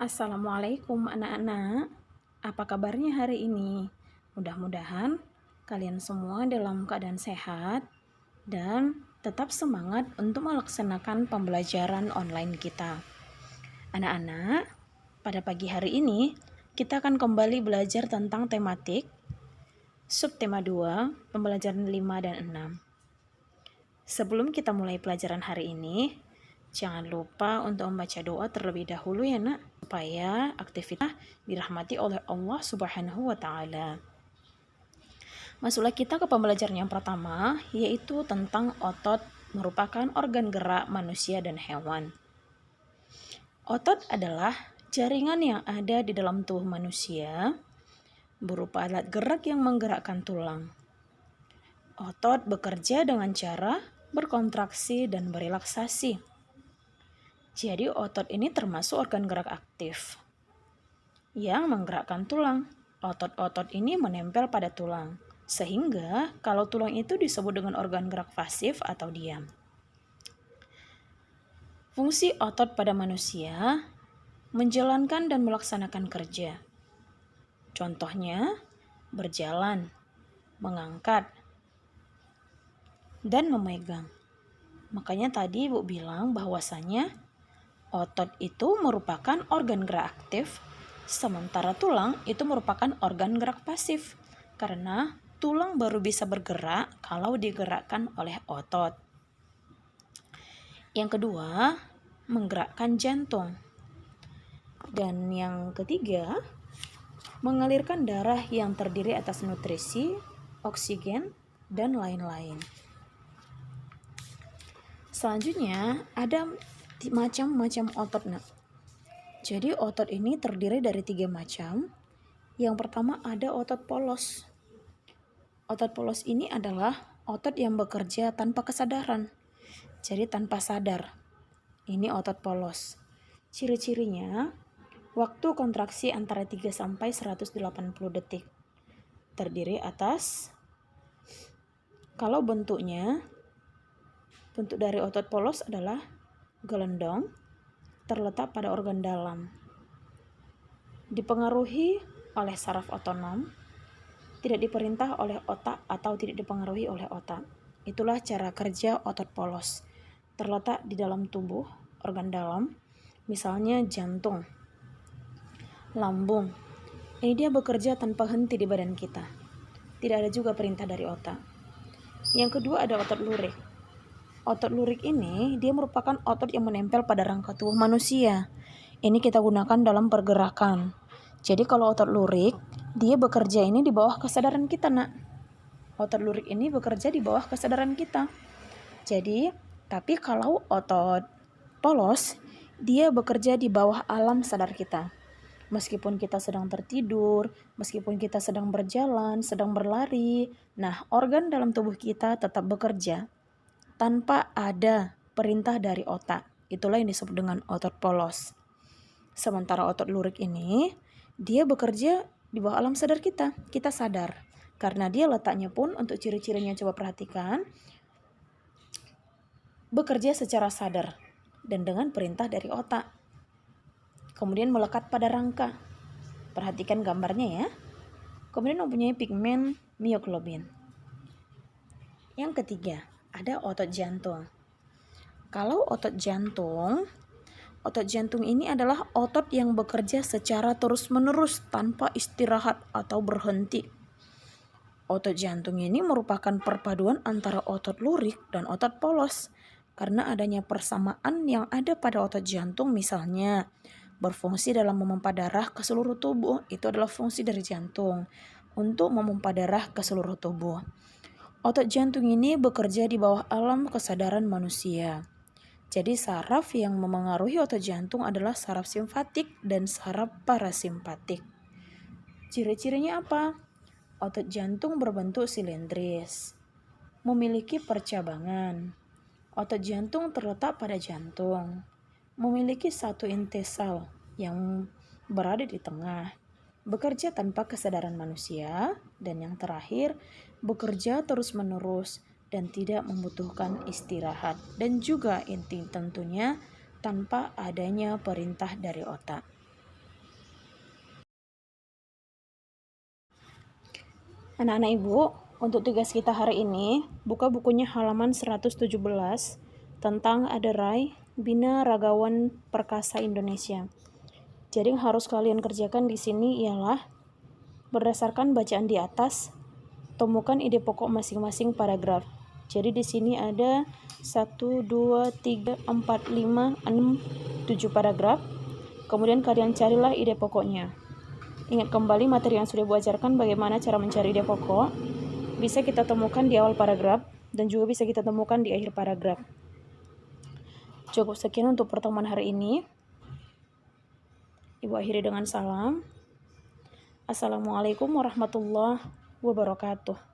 Assalamualaikum anak-anak, apa kabarnya hari ini? Mudah-mudahan kalian semua dalam keadaan sehat dan tetap semangat untuk melaksanakan pembelajaran online kita. Anak-anak, pada pagi hari ini kita akan kembali belajar tentang tematik subtema 2, pembelajaran 5 dan 6. Sebelum kita mulai pelajaran hari ini, jangan lupa untuk membaca doa terlebih dahulu ya nak, supaya aktivitas dirahmati oleh Allah Subhanahu wa Ta'ala. Masuklah kita ke pembelajaran yang pertama, yaitu tentang otot merupakan organ gerak manusia dan hewan. Otot adalah jaringan yang ada di dalam tubuh manusia, berupa alat gerak yang menggerakkan tulang. Otot bekerja dengan cara berkontraksi dan berelaksasi. Jadi otot ini termasuk organ gerak aktif yang menggerakkan tulang. Otot-otot ini menempel pada tulang, sehingga kalau tulang itu disebut dengan organ gerak pasif atau diam. Fungsi otot pada manusia menjalankan dan melaksanakan kerja. Contohnya, berjalan, mengangkat, dan memegang. Makanya tadi Ibu bilang bahwasanya otot itu merupakan organ gerak aktif, sementara tulang itu merupakan organ gerak pasif. Karena tulang baru bisa bergerak kalau digerakkan oleh otot. Yang kedua, menggerakkan jantung. Dan yang ketiga, mengalirkan darah yang terdiri atas nutrisi, oksigen, dan lain-lain. Selanjutnya ada macam-macam otot nak. Jadi otot ini terdiri dari 3 macam. Yang pertama ada otot polos. Otot polos ini adalah otot yang bekerja tanpa kesadaran. Jadi tanpa sadar. Ini otot polos. Ciri-cirinya waktu kontraksi antara 3 sampai 180 detik. Terdiri atas, kalau bentuk dari otot polos adalah gelendong, terletak pada organ dalam. Dipengaruhi oleh saraf otonom, tidak diperintah oleh otak atau tidak dipengaruhi oleh otak. Itulah cara kerja otot polos. Terletak di dalam tubuh, organ dalam, misalnya jantung, lambung. Ini dia bekerja tanpa henti di badan kita. Tidak ada juga perintah dari otak. Yang kedua ada otot lurik. Otot lurik ini dia merupakan otot yang menempel pada rangka tubuh manusia. Ini kita gunakan dalam pergerakan. Jadi kalau otot lurik, dia bekerja ini di bawah kesadaran kita nak. Otot lurik ini bekerja di bawah kesadaran kita. Jadi, tapi kalau otot polos, dia bekerja di bawah alam sadar kita. Meskipun kita sedang tertidur, meskipun kita sedang berjalan, sedang berlari, nah organ dalam tubuh kita tetap bekerja tanpa ada perintah dari otak. Itulah yang disebut dengan otot polos. Sementara otot lurik ini, dia bekerja di bawah alam sadar kita. Kita sadar. Karena dia letaknya pun untuk ciri-cirinya coba perhatikan. Bekerja secara sadar dan dengan perintah dari otak. Kemudian melekat pada rangka. Perhatikan gambarnya ya. Kemudian mempunyai pigmen mioglobin. Yang ketiga, ada otot jantung. Kalau otot jantung ini adalah otot yang bekerja secara terus-menerus tanpa istirahat atau berhenti. Otot jantung ini merupakan perpaduan antara otot lurik dan otot polos. Karena adanya persamaan yang ada pada otot jantung, misalnya berfungsi dalam memompa darah ke seluruh tubuh. Itu adalah fungsi dari jantung, untuk memompa darah ke seluruh tubuh. Otot jantung ini bekerja di bawah alam kesadaran manusia. Jadi saraf yang memengaruhi otot jantung adalah saraf simpatik dan saraf parasimpatik. Ciri-cirinya apa? Otot jantung berbentuk silindris, memiliki percabangan. Otot jantung terletak pada jantung, memiliki satu inti sel yang berada di tengah, bekerja tanpa kesadaran manusia, dan yang terakhir, bekerja terus-menerus dan tidak membutuhkan istirahat, dan juga inti tentunya tanpa adanya perintah dari otak. Anak-anak Ibu, untuk tugas kita hari ini, buka bukunya halaman 117 tentang Aderai, Bina Ragawan Perkasa Indonesia. Jadi yang harus kalian kerjakan di sini ialah berdasarkan bacaan di atas, temukan ide pokok masing-masing paragraf. Jadi di sini ada 1, 2, 3, 4, 5, 6, 7 paragraf. Kemudian kalian carilah ide pokoknya. Ingat kembali materi yang sudah Ibu ajarkan bagaimana cara mencari ide pokok. Bisa kita temukan di awal paragraf dan juga bisa kita temukan di akhir paragraf. Cukup sekian untuk pertemuan hari ini. Ibu akhiri dengan salam. Assalamualaikum warahmatullahi wabarakatuh.